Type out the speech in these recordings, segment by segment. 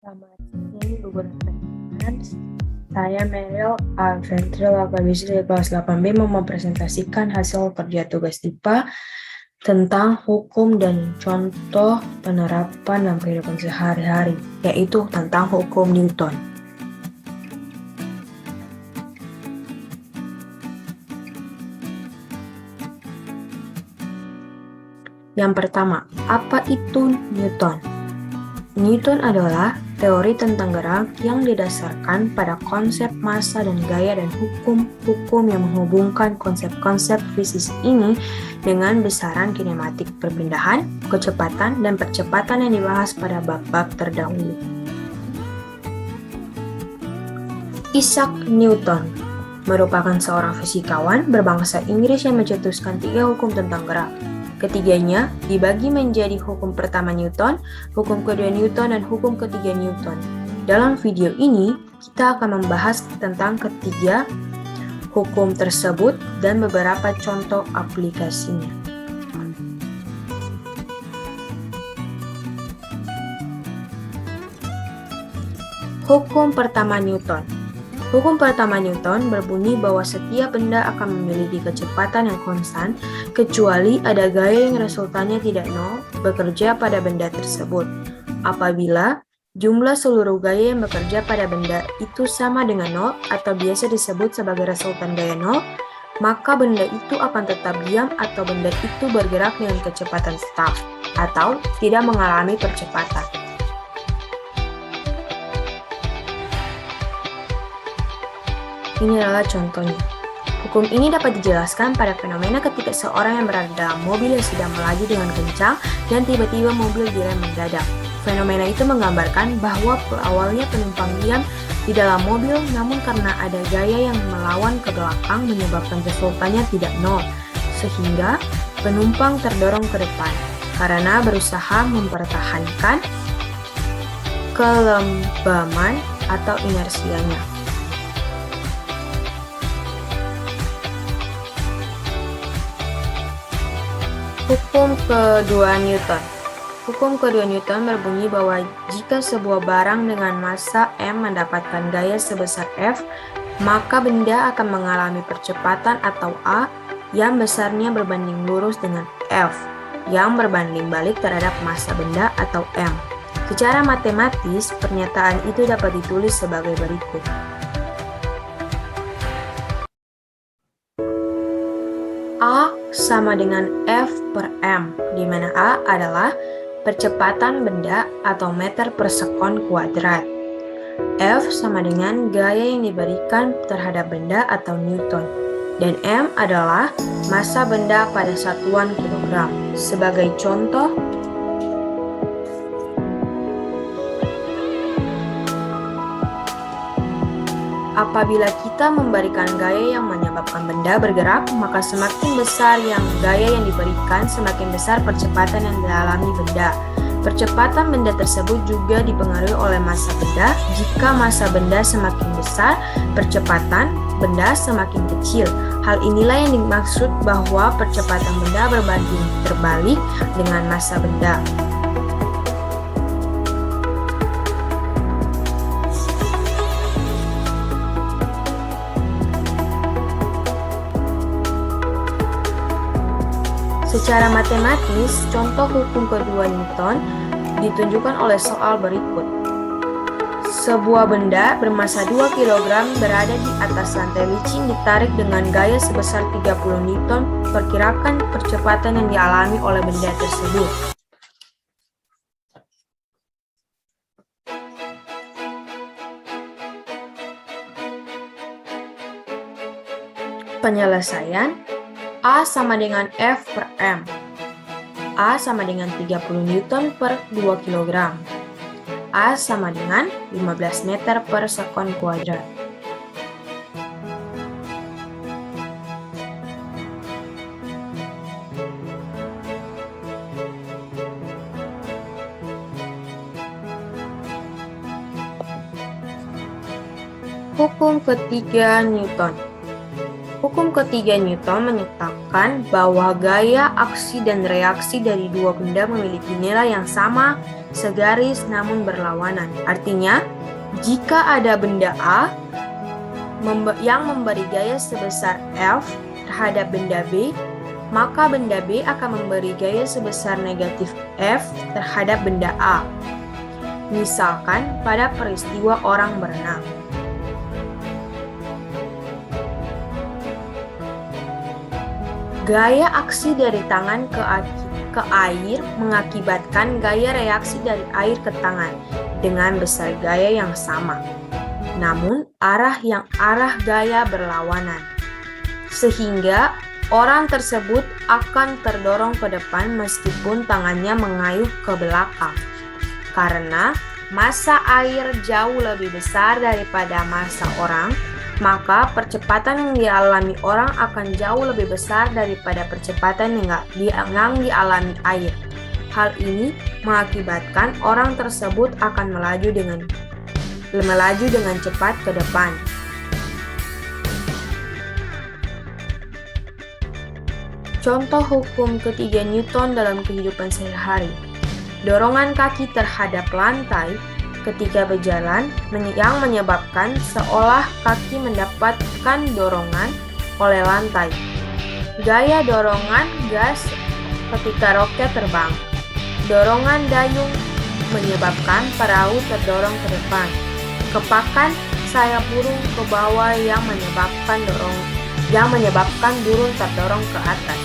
Selamat siang, Bu Guru teman-teman. Saya Meryl Alventril Akabisi dari kelas 8B mau mempresentasikan hasil kerja tugas IPA tentang hukum dan contoh penerapan dalam kehidupan sehari-hari, yaitu tentang hukum Newton. Yang pertama, apa itu Newton? Newton adalah teori tentang gerak yang didasarkan pada konsep massa dan gaya dan hukum-hukum yang menghubungkan konsep-konsep fisik ini dengan besaran kinematik perpindahan, kecepatan, dan percepatan yang dibahas pada bab-bab terdahulu. Isaac Newton merupakan seorang fisikawan berbangsa Inggris yang mencetuskan 3 hukum tentang gerak. Ketiganya dibagi menjadi hukum pertama Newton, hukum kedua Newton, dan hukum ketiga Newton. Dalam video ini, kita akan membahas tentang ketiga hukum tersebut dan beberapa contoh aplikasinya. Hukum pertama Newton. Hukum pertama Newton berbunyi bahwa setiap benda akan memiliki kecepatan yang konstan kecuali ada gaya yang resultannya tidak nol bekerja pada benda tersebut. Apabila jumlah seluruh gaya yang bekerja pada benda itu sama dengan nol atau biasa disebut sebagai resultan gaya nol, maka benda itu akan tetap diam atau benda itu bergerak dengan kecepatan tetap atau tidak mengalami percepatan. Ini adalah contohnya. Hukum ini dapat dijelaskan pada fenomena ketika seorang yang berada dalam mobil yang sedang melaju dengan kencang dan tiba-tiba mobil direm mendadak. Fenomena itu menggambarkan bahwa awalnya penumpang diam di dalam mobil, namun karena ada gaya yang melawan ke belakang menyebabkan resultannya tidak nol, sehingga penumpang terdorong ke depan karena berusaha mempertahankan kelembaman atau inersianya. Hukum kedua Newton. Hukum kedua Newton berbunyi bahwa jika sebuah barang dengan massa m mendapatkan gaya sebesar F, maka benda akan mengalami percepatan atau A yang besarnya berbanding lurus dengan F, yang berbanding balik terhadap massa benda atau m. Secara matematis, pernyataan itu dapat ditulis sebagai berikut. A sama dengan F per M, di mana A adalah percepatan benda atau meter per sekon kuadrat. F sama dengan gaya yang diberikan terhadap benda atau Newton. Dan M adalah massa benda pada satuan kilogram. Sebagai contoh, apabila kita memberikan gaya yang menyebabkan benda bergerak, maka semakin besar yang gaya yang diberikan, semakin besar percepatan yang dialami benda. Percepatan benda tersebut juga dipengaruhi oleh massa benda. Jika massa benda semakin besar, percepatan benda semakin kecil. Hal inilah yang dimaksud bahwa percepatan benda berbanding terbalik dengan massa benda. Secara matematis, contoh hukum kedua Newton ditunjukkan oleh soal berikut. Sebuah benda bermassa 2 kg berada di atas lantai licin ditarik dengan gaya sebesar 30 Newton. Perkirakan percepatan yang dialami oleh benda tersebut. Penyelesaian A sama dengan F per M. A sama dengan 30 Newton per 2 kg. A sama dengan 15 meter per sekon kuadrat. Hukum ketiga Newton. Hukum ketiga Newton menyatakan bahwa gaya aksi dan reaksi dari dua benda memiliki nilai yang sama segaris namun berlawanan. Artinya, jika ada benda A yang memberi gaya sebesar F terhadap benda B, maka benda B akan memberi gaya sebesar negatif F terhadap benda A. Misalkan pada peristiwa orang berenang. Gaya aksi dari tangan ke air mengakibatkan gaya reaksi dari air ke tangan dengan besar gaya yang sama. Namun arah gaya berlawanan. Sehingga orang tersebut akan terdorong ke depan meskipun tangannya mengayuh ke belakang. Karena massa air jauh lebih besar daripada massa orang, maka percepatan yang dialami orang akan jauh lebih besar daripada percepatan yang dialami air. Hal ini mengakibatkan orang tersebut akan melaju dengan cepat ke depan. Contoh hukum ketiga Newton dalam kehidupan sehari-hari. Dorongan kaki terhadap lantai ketika berjalan yang menyebabkan seolah kaki mendapatkan dorongan oleh lantai. Gaya dorongan gas ketika roket terbang. Dorongan dayung menyebabkan perahu terdorong ke depan. Kepakan sayap burung ke bawah yang menyebabkan burung terdorong ke atas.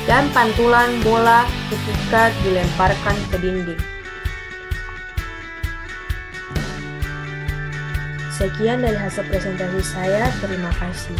Dan pantulan bola ketika dilemparkan ke dinding. Sekian dari hasil presentasi saya, terima kasih.